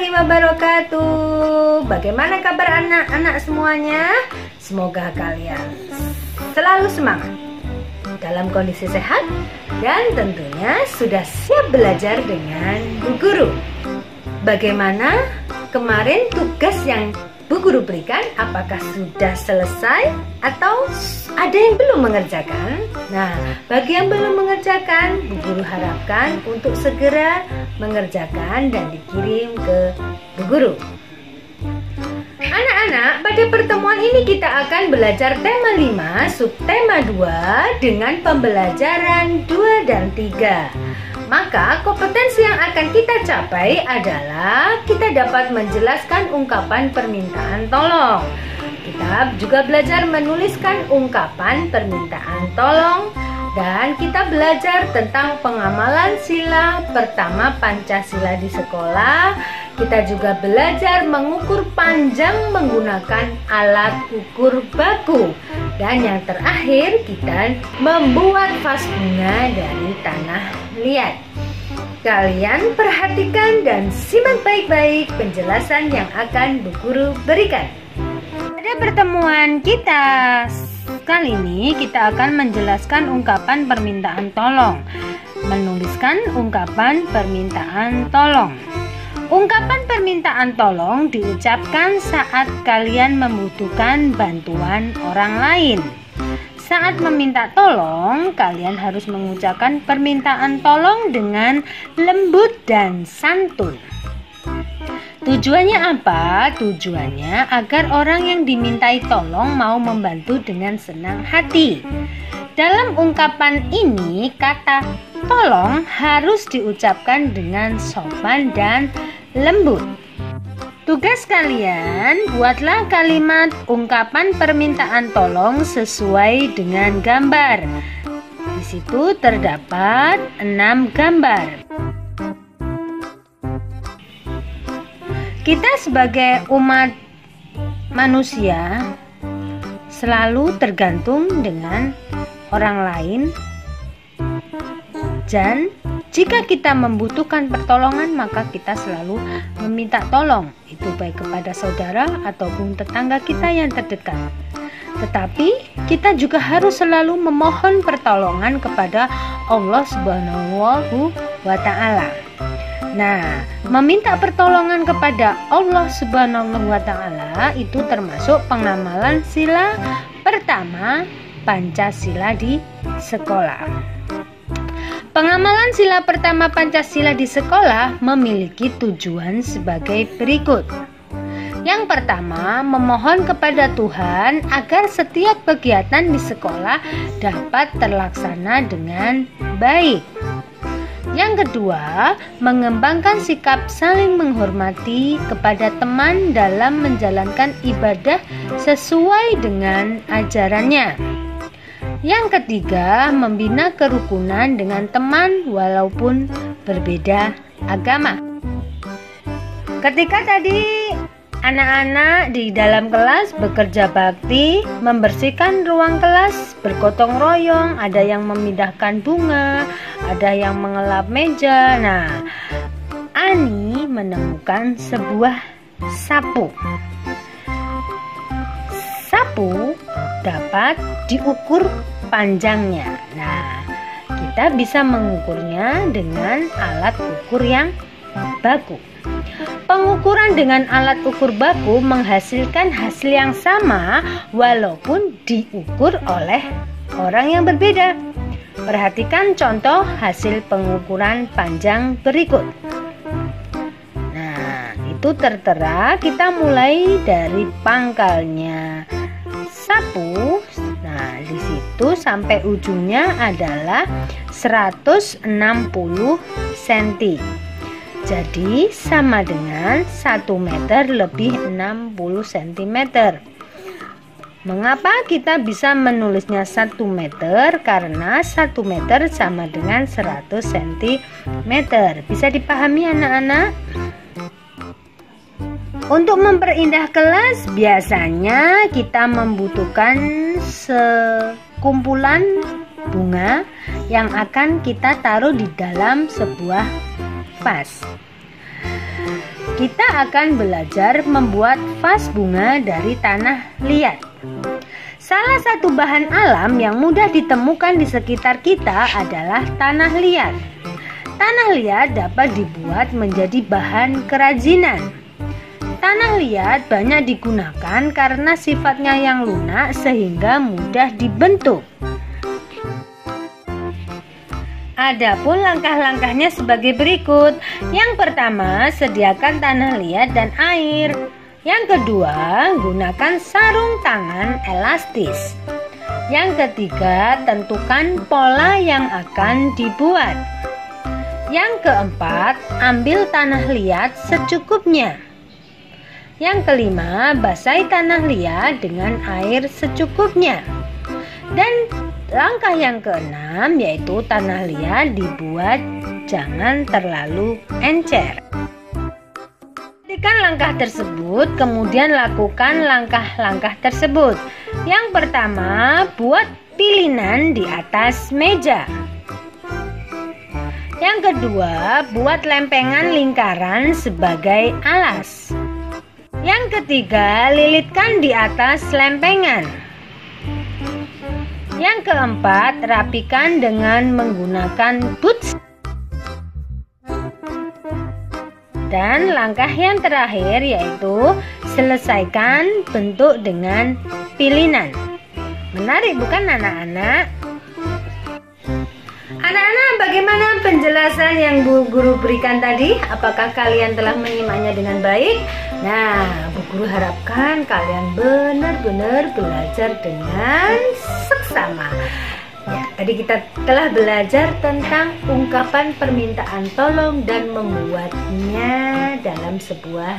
warahmatullahi wabarakatuh. Bagaimana kabar anak-anak semuanya? Semoga kalian selalu semangat, dalam kondisi sehat, dan tentunya sudah siap belajar dengan Bu Guru. Bagaimana kemarin tugas yang Bu Guru berikan? Apakah sudah selesai atau ada yang belum mengerjakan? Nah, bagi yang belum mengerjakan, Bu Guru harapkan untuk segera mengerjakan dan dikirim ke Bu Guru. Anak-anak, pada pertemuan ini kita akan belajar tema 5, subtema 2 dengan pembelajaran 2 dan 3. Maka kompetensi yang akan kita capai adalah kita dapat menjelaskan ungkapan permintaan tolong. Kita juga belajar menuliskan ungkapan permintaan tolong. Dan kita belajar tentang pengamalan sila pertama Pancasila di sekolah. Kita juga belajar mengukur panjang menggunakan alat ukur baku. Dan yang terakhir, kita membuat vas bunga dari tanah liat. Kalian perhatikan dan simak baik-baik penjelasan yang akan Bu Guru berikan. Pada pertemuan kita kali ini, kita akan menjelaskan ungkapan permintaan tolong. Menuliskan ungkapan permintaan tolong. Ungkapan permintaan tolong diucapkan saat kalian membutuhkan bantuan orang lain. Saat meminta tolong, kalian harus mengucapkan permintaan tolong dengan lembut dan santun. Tujuannya apa? Tujuannya agar orang yang dimintai tolong mau membantu dengan senang hati. Dalam ungkapan ini, kata tolong harus diucapkan dengan sopan dan lembut. Tugas kalian, buatlah kalimat ungkapan permintaan tolong sesuai dengan gambar. Di situ terdapat 6 gambar. Kita sebagai umat manusia selalu tergantung dengan orang lain, dan jika kita membutuhkan pertolongan, maka kita selalu meminta tolong, itu baik kepada saudara ataupun tetangga kita yang terdekat. Tetapi kita juga harus selalu memohon pertolongan kepada Allah Subhanahu wa Ta'ala. Nah, meminta pertolongan kepada Allah Subhanahu wa Ta'ala itu termasuk pengamalan sila pertama Pancasila di sekolah. Pengamalan sila pertama Pancasila di sekolah memiliki tujuan sebagai berikut. Yang pertama, memohon kepada Tuhan agar setiap kegiatan di sekolah dapat terlaksana dengan baik. Yang kedua, mengembangkan sikap saling menghormati kepada teman dalam menjalankan ibadah sesuai dengan ajarannya. Yang ketiga, membina kerukunan dengan teman walaupun berbeda agama. Ketika tadi anak-anak di dalam kelas bekerja bakti, membersihkan ruang kelas, bergotong royong, ada yang memindahkan bunga, ada yang mengelap meja. Nah, Ani menemukan sebuah sapu. Sapu dapat diukur panjangnya. Nah, kita bisa mengukurnya dengan alat ukur yang baku. Pengukuran dengan alat ukur baku menghasilkan hasil yang sama walaupun diukur oleh orang yang berbeda. Perhatikan contoh hasil pengukuran panjang berikut. Nah, itu tertera. Kita mulai dari pangkalnya sapu. Nah, di situ sampai ujungnya adalah 160 cm. Jadi sama dengan 1 meter lebih 60 cm. Mengapa kita bisa menulisnya 1 meter? Karena 1 meter sama dengan 100 cm. Bisa dipahami anak-anak? Untuk memperindah kelas, biasanya kita membutuhkan sekumpulan bunga yang akan kita taruh di dalam sebuah vas. kita akan belajar membuat vas bunga dari tanah liat. Salah satu bahan alam yang mudah ditemukan di sekitar kita adalah tanah liat. Tanah liat dapat dibuat menjadi bahan kerajinan. Tanah liat banyak digunakan karena sifatnya yang lunak sehingga mudah dibentuk. Adapun langkah-langkahnya sebagai berikut. Yang pertama, sediakan tanah liat dan air. Yang kedua, gunakan sarung tangan elastis. Yang ketiga, tentukan pola yang akan dibuat. Yang keempat, ambil tanah liat secukupnya. Yang kelima, basahi tanah liat dengan air secukupnya. Dan langkah yang keenam yaitu tanah liat dibuat jangan terlalu encer. Perhatikan langkah tersebut, kemudian lakukan langkah-langkah tersebut. Yang pertama, buat pilinan di atas meja. Yang kedua, buat lempengan lingkaran sebagai alas. Yang ketiga, lilitkan di atas lempengan. Yang keempat, rapikan dengan menggunakan boots. Dan langkah yang terakhir yaitu selesaikan bentuk dengan pilihan. Menarik bukan anak-anak? Anak-anak, bagaimana penjelasan yang Bu Guru berikan tadi? Apakah kalian telah menyimaknya dengan baik? Nah, Bu Guru harapkan kalian benar-benar belajar dengan seksama. Ya, tadi kita telah belajar tentang ungkapan permintaan tolong dan membuatnya dalam sebuah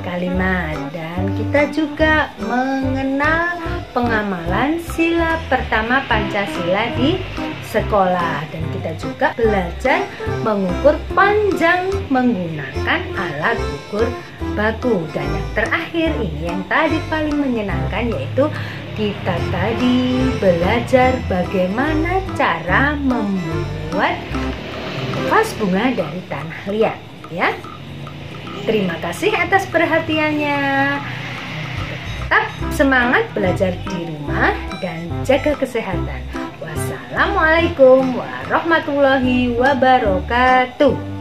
kalimat. Dan kita juga mengenal pengamalan sila pertama Pancasila di sekolah. Dan kita juga belajar mengukur panjang menggunakan alat ukur baku. Dan yang terakhir ini yang tadi paling menyenangkan yaitu kita tadi belajar bagaimana cara membuat vas bunga dari tanah liat, ya. Terima kasih atas perhatiannya. Tetap semangat belajar di rumah dan jaga kesehatan. Wassalamualaikum warahmatullahi wabarakatuh.